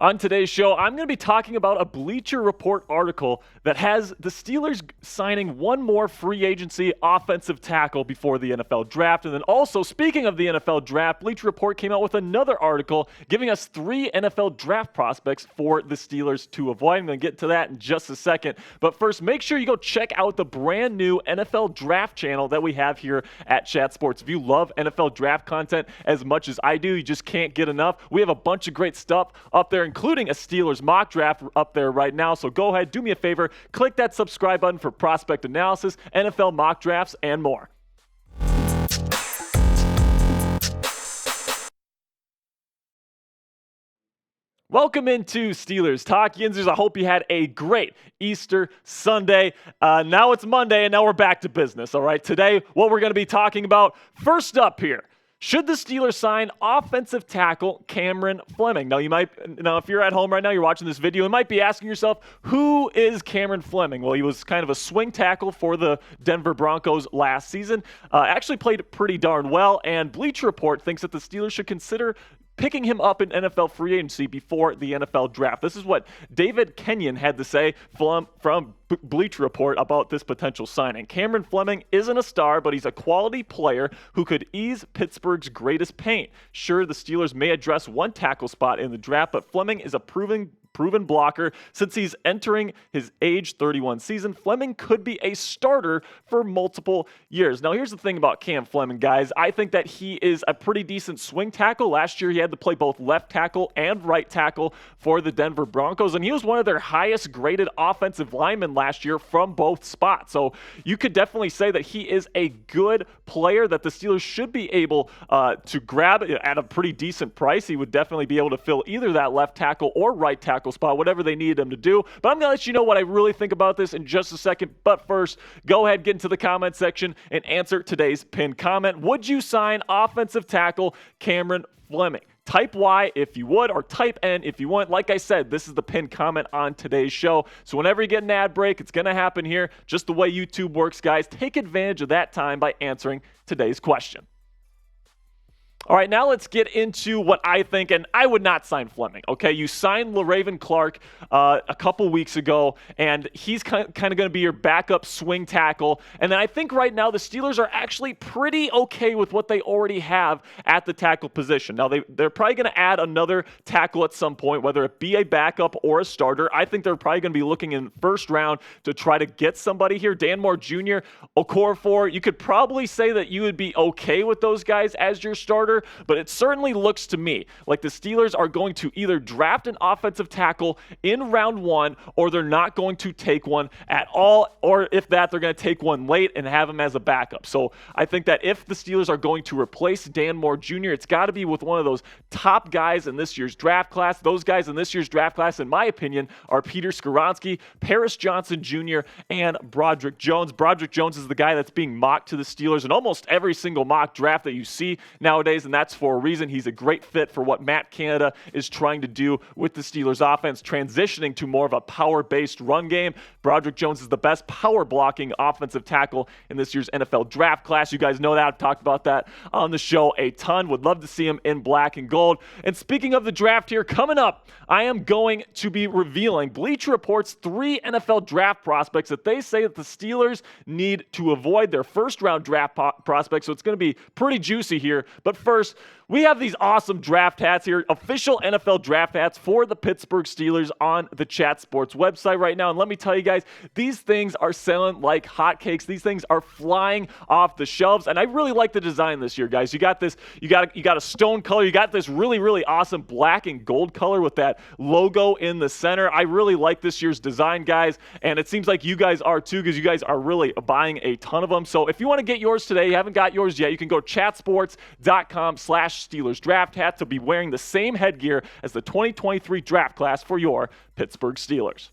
On today's show, I'm going to be talking about a Bleacher Report article that has the Steelers signing one more free agency offensive tackle before the NFL draft. And then also, speaking of the NFL draft, Bleacher Report came out with another article giving us 3 NFL draft prospects for the Steelers to avoid. I'm going to get to that in just a second. But first, make sure you go check out the brand new NFL draft channel that we have here at Chat Sports. If you love NFL draft content as much as I do, you just can't get enough. We have a bunch of great stuff up there, including a Steelers mock draft up there right now. So go ahead, do me a favor, click that subscribe button for prospect analysis, NFL mock drafts, and more. Welcome into Steelers Talk, Yinzers. I hope you had a great Easter Sunday. Now it's Monday, and now we're back to business, all right? Today, what we're going to be talking about, first up here, should the Steelers sign offensive tackle Cameron Fleming? Now, if you're at home right now, you're watching this video, you might be asking yourself, who is Cameron Fleming? Well, he was kind of a swing tackle for the Denver Broncos last season. Actually played pretty darn well, and Bleacher Report thinks that the Steelers should consider picking him up in NFL free agency before the NFL draft. This is what David Kenyon had to say from Bleacher Report about this potential signing. Cameron Fleming isn't a star, but he's a quality player who could ease Pittsburgh's greatest pain. Sure, the Steelers may address one tackle spot in the draft, but Fleming is a proven blocker. Since he's entering his age 31 season, Fleming could be a starter for multiple years. Now, here's the thing about Cam Fleming, guys. I think that he is a pretty decent swing tackle. Last year, he had to play both left tackle and right tackle for the Denver Broncos, and he was one of their highest graded offensive linemen last year from both spots. So you could definitely say that he is a good player that the Steelers should be able to grab at a pretty decent price. He would definitely be able to fill either that left tackle or right tackle spot, whatever they needed him to do. But I'm going to let you know what I really think about this in just a second. But first, go ahead, get into the comment section and answer today's pinned comment. Would you sign offensive tackle Cameron Fleming? Type Y if you would, or type N if you want. Like I said, this is the pinned comment on today's show. So whenever you get an ad break, it's going to happen here. Just the way YouTube works, guys. Take advantage of that time by answering today's question. All right, now let's get into what I think, and I would not sign Fleming, okay? You signed LaRaven Clark a couple weeks ago, and he's kind of going to be your backup swing tackle. And then I think right now the Steelers are actually pretty okay with what they already have at the tackle position. Now, they're probably going to add another tackle at some point, whether it be a backup or a starter. I think they're probably going to be looking in first round to try to get somebody here. Dan Moore Jr., Okorafor, you could probably say that you would be okay with those guys as your starter. But it certainly looks to me like the Steelers are going to either draft an offensive tackle in round 1, or they're not going to take one at all, or if that, they're going to take one late and have him as a backup. So I think that if the Steelers are going to replace Dan Moore Jr., it's got to be with one of those top guys in this year's draft class. Those guys in this year's draft class, in my opinion, are Peter Skoronski, Paris Johnson Jr., and Broderick Jones. Broderick Jones is the guy that's being mocked to the Steelers in almost every single mock draft that you see nowadays, and that's for a reason. He's a great fit for what Matt Canada is trying to do with the Steelers offense, transitioning to more of a power-based run game. Broderick Jones is the best power-blocking offensive tackle in this year's NFL draft class. You guys know that. I've talked about that on the show a ton. Would love to see him in black and gold. And speaking of the draft here, coming up, I am going to be revealing Bleacher Report's 3 NFL draft prospects that they say that the Steelers need to avoid, their first-round draft prospects. So it's going to be pretty juicy here. But first, we have these awesome draft hats here, official NFL draft hats for the Pittsburgh Steelers on the Chat Sports website right now. And let me tell you guys, these things are selling like hotcakes. These things are flying off the shelves, and I really like the design this year, guys. You got this, you got a stone color. You got this really, really awesome black and gold color with that logo in the center. I really like this year's design, guys, and it seems like you guys are too, because you guys are really buying a ton of them. So if you want to get yours today, you haven't got yours yet, you can go chatsports.com/Steelers draft hat to be wearing the same headgear as the 2023 draft class for your Pittsburgh Steelers.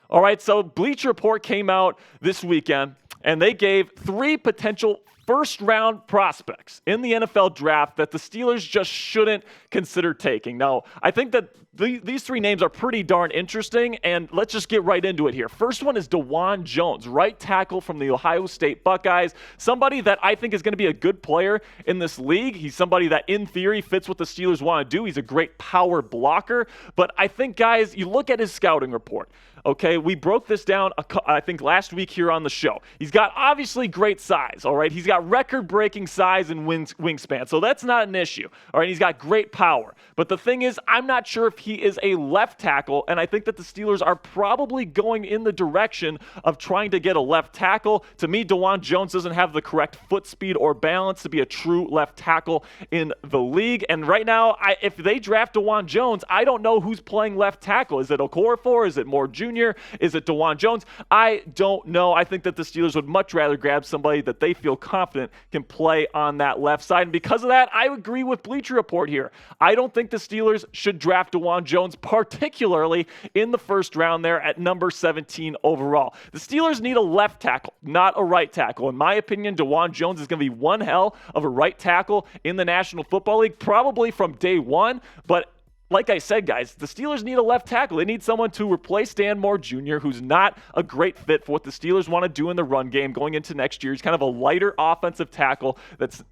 All right, so Bleacher Report came out this weekend, and they gave 3 potential first-round prospects in the NFL draft that the Steelers just shouldn't consider taking. Now, I think that these three names are pretty darn interesting, and let's just get right into it here. First one is Dawand Jones, right tackle from the Ohio State Buckeyes, somebody that I think is going to be a good player in this league. He's somebody that, in theory, fits what the Steelers want to do. He's a great power blocker, but I think, guys, you look at his scouting report. Okay, we broke this down, I think, last week here on the show. He's got obviously great size, all right? He's got record-breaking size and wingspan, so that's not an issue, all right? He's got great power. But the thing is, I'm not sure if he is a left tackle, and I think that the Steelers are probably going in the direction of trying to get a left tackle. To me, Dawand Jones doesn't have the correct foot speed or balance to be a true left tackle in the league. And right now, if they draft Dawand Jones, I don't know who's playing left tackle. Is it Okorafor? Is it Moore Jr.? Is it Dawand Jones? I don't know. I think that the Steelers would much rather grab somebody that they feel confident can play on that left side. And because of that, I agree with Bleacher Report here. I don't think the Steelers should draft Dawand Jones, particularly in the first round there at number 17 overall. The Steelers need a left tackle, not a right tackle. In my opinion, Dawand Jones is going to be one hell of a right tackle in the National Football League, probably from day one, but like I said, guys, the Steelers need a left tackle. They need someone to replace Dan Moore Jr., who's not a great fit for what the Steelers want to do in the run game going into next year. He's kind of a lighter offensive tackle that's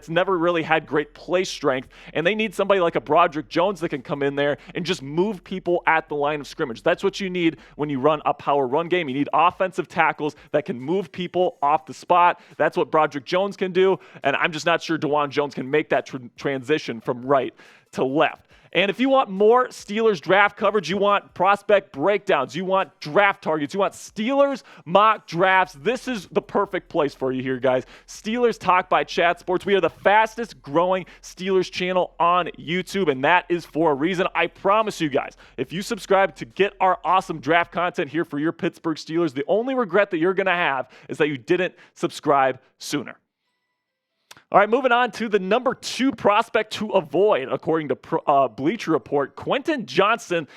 never really had great play strength, and they need somebody like a Broderick Jones that can come in there and just move people at the line of scrimmage. That's what you need when you run a power run game. You need offensive tackles that can move people off the spot. That's what Broderick Jones can do, and I'm just not sure Dawand Jones can make that transition from right to left. And if you want more Steelers draft coverage, you want prospect breakdowns, you want draft targets, you want Steelers mock drafts, this is the perfect place for you here, guys. Steelers Talk by Chat Sports. We are the fastest growing Steelers channel on YouTube, and that is for a reason. I promise you guys, if you subscribe to get our awesome draft content here for your Pittsburgh Steelers, the only regret that you're going to have is that you didn't subscribe sooner. All right, moving on to the number 2 prospect to avoid, according to Bleacher Report, Quentin Johnston,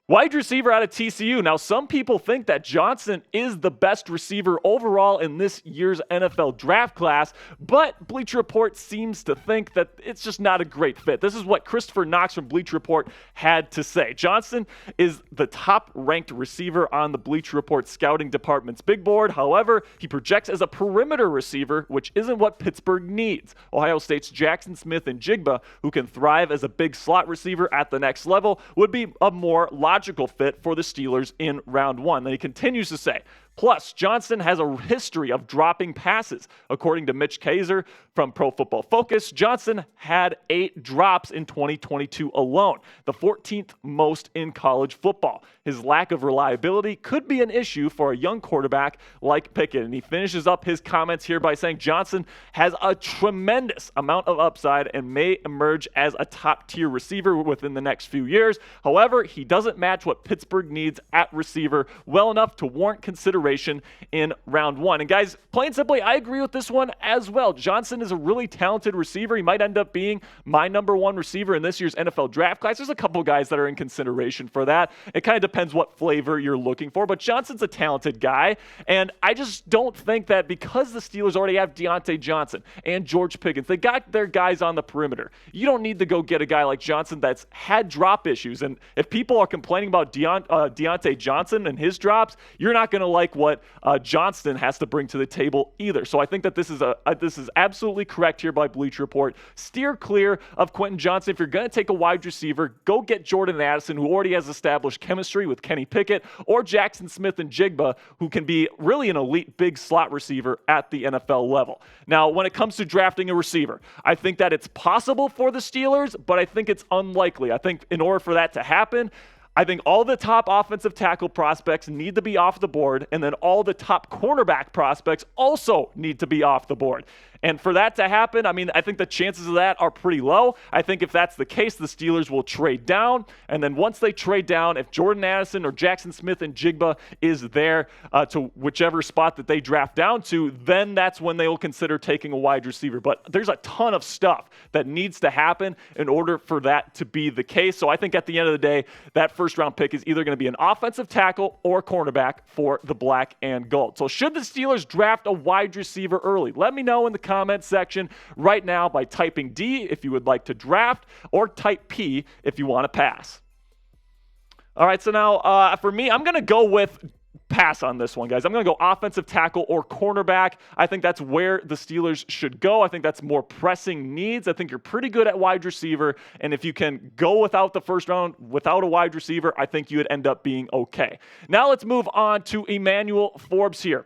wide receiver out of TCU. Now, some people think that Johnston is the best receiver overall in this year's NFL draft class, but Bleacher Report seems to think that it's just not a great fit. This is what Christopher Knox from Bleacher Report had to say. Johnston is the top-ranked receiver on the Bleacher Report scouting department's big board. However, he projects as a perimeter receiver, which isn't what Pittsburgh needs. Ohio State's Jackson Smith and Jigba, who can thrive as a big slot receiver at the next level, would be a more logical fit for the Steelers in round 1. Then he continues to say, plus, Johnston has a history of dropping passes. According to Mitch Kaiser from Pro Football Focus, Johnston had 8 drops in 2022 alone, the 14th most in college football. His lack of reliability could be an issue for a young quarterback like Pickett. And he finishes up his comments here by saying Johnston has a tremendous amount of upside and may emerge as a top-tier receiver within the next few years. However, he doesn't match what Pittsburgh needs at receiver well enough to warrant consideration in round 1. And guys, plain simply, I agree with this one as well. Johnston is a really talented receiver. He might end up being my number 1 receiver in this year's NFL draft class. There's a couple guys that are in consideration for that. It kind of depends what flavor you're looking for, but Johnston's a talented guy, and I just don't think that because the Steelers already have Deontay Johnson and George Pickens, they got their guys on the perimeter. You don't need to go get a guy like Johnston that's had drop issues, and if people are complaining about Deontay Johnson and his drops, you're not going to like what Johnston has to bring to the table either. So I think that this is absolutely correct here by Bleacher Report. Steer clear of Quentin Johnston. If you're going to take a wide receiver, go get Jordan Addison, who already has established chemistry with Kenny Pickett, or Jackson Smith and Jigba, who can be really an elite big slot receiver at the NFL level. Now, when it comes to drafting a receiver, I think that it's possible for the Steelers, but I think it's unlikely. I think in order for that to happen, I think all the top offensive tackle prospects need to be off the board, and then all the top cornerback prospects also need to be off the board. And for that to happen, I mean, I think the chances of that are pretty low. I think if that's the case, the Steelers will trade down. And then once they trade down, if Jordan Addison or Jackson Smith and Jigba is there to whichever spot that they draft down to, then that's when they will consider taking a wide receiver. But there's a ton of stuff that needs to happen in order for that to be the case. So I think at the end of the day, that first-round pick is either going to be an offensive tackle or cornerback for the black and gold. So should the Steelers draft a wide receiver early? Let me know in the comments comment section right now by typing D if you would like to draft, or type P if you want to pass. All right, so now for me, I'm going to go with pass on this one, guys. I'm going to go offensive tackle or cornerback. I think that's where the Steelers should go. I think that's more pressing needs. I think you're pretty good at wide receiver, and if you can go without the first round, without a wide receiver, I think you would end up being okay. Now let's move on to Emmanuel Forbes here,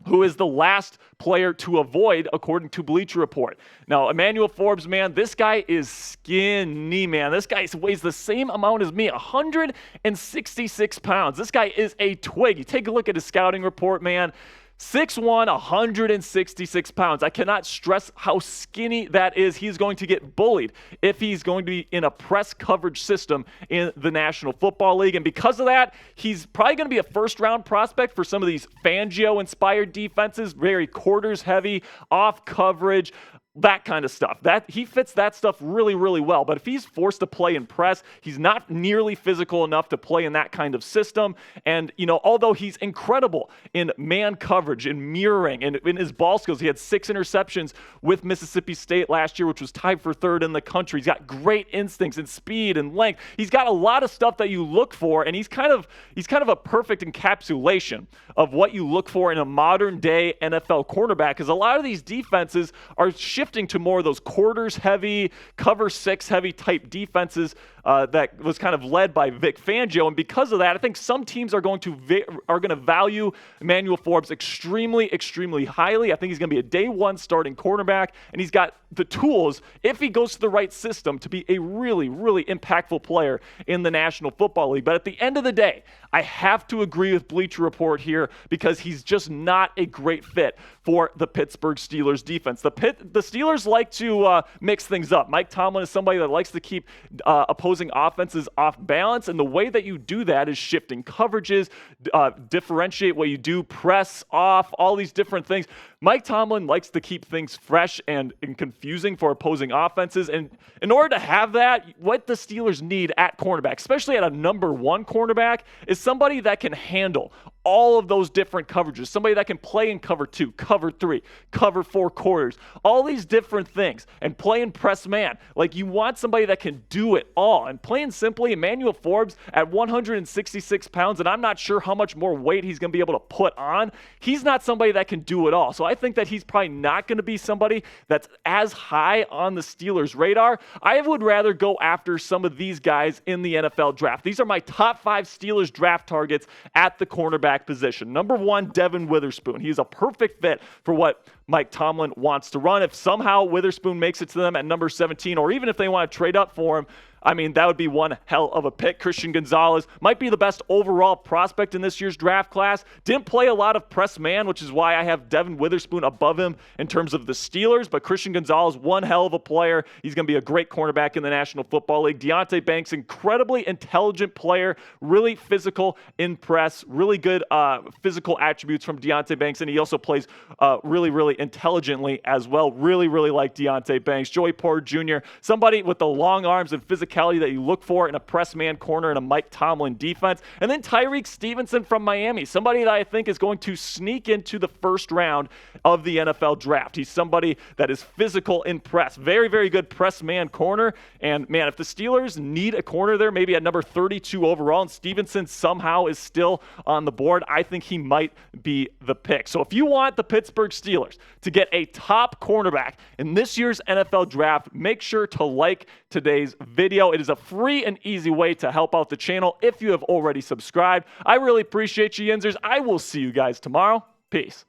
who is the last player to avoid, according to Bleacher Report. Now, Emmanuel Forbes, man, this guy is skinny, man. This guy weighs the same amount as me, 166 pounds. This guy is a twig. You take a look at his scouting report, man. 6'1", 166 pounds. I cannot stress how skinny that is. He's going to get bullied if he's going to be in a press coverage system in the National Football League. And because of that, he's probably going to be a first-round prospect for some of these Fangio-inspired defenses, very quarters-heavy, off coverage, that kind of stuff. That he fits that stuff really, really well. But if he's forced to play in press, he's not nearly physical enough to play in that kind of system. And, although he's incredible in man coverage, in mirroring, and in his ball skills, he had 6 interceptions with Mississippi State last year, which was tied for 3rd in the country. He's got great instincts and speed and length. He's got a lot of stuff that you look for, and he's kind of a perfect encapsulation of what you look for in a modern day NFL cornerback, because a lot of these defenses are shifting to more of those quarters heavy, cover 6 heavy type defenses that was kind of led by Vic Fangio. And because of that, I think some teams are going to value Emmanuel Forbes extremely, extremely highly. I think he's going to be a day 1 starting cornerback, and he's got the tools, if he goes to the right system, to be a really, really impactful player in the National Football League. But at the end of the day, I have to agree with Bleacher Report here, because he's just not a great fit for the Pittsburgh Steelers defense. The Steelers like to mix things up. Mike Tomlin is somebody that likes to keep opposing offenses off balance, and the way that you do that is shifting coverages, differentiate what you do, press off, all these different things. Mike Tomlin likes to keep things fresh and confusing for opposing offenses, and in order to have that, what the Steelers need at cornerback, especially at a number 1 cornerback, is somebody that can handle all of those different coverages, somebody that can play in cover 2, cover 3, cover 4 quarters, all these different things, and play in press man. Like, you want somebody that can do it all. And plain and simply, Emmanuel Forbes at 166 pounds, and I'm not sure how much more weight he's going to be able to put on, he's not somebody that can do it all. So I think that he's probably not going to be somebody that's as high on the Steelers' radar. I would rather go after some of these guys in the NFL draft. These are my top 5 Steelers draft targets at the cornerback position. Number 1, Devin Witherspoon. He's a perfect fit for what Mike Tomlin wants to run. If somehow Witherspoon makes it to them at number 17, or even if they want to trade up for him, I mean, that would be one hell of a pick. Christian Gonzalez might be the best overall prospect in this year's draft class. Didn't play a lot of press man, which is why I have Devin Witherspoon above him in terms of the Steelers. But Christian Gonzalez, one hell of a player. He's going to be a great cornerback in the National Football League. Deonte Banks, incredibly intelligent player, really physical in press, really good physical attributes from Deonte Banks. And he also plays really, really intelligently as well. Really, really like Deonte Banks. Joey Porter Jr., somebody with the long arms and physicality that you look for in a press man corner in a Mike Tomlin defense. And then Tyreek Stevenson from Miami, somebody that I think is going to sneak into the first round of the NFL draft. He's somebody that is physical in press. Very, very good press man corner. And man, if the Steelers need a corner there, maybe at number 32 overall, and Stevenson somehow is still on the board, I think he might be the pick. So if you want the Pittsburgh Steelers to get a top cornerback in this year's NFL draft, make sure to like today's video. It is a free and easy way to help out the channel if you have already subscribed. I really appreciate you, Yinzers. I will see you guys tomorrow. Peace.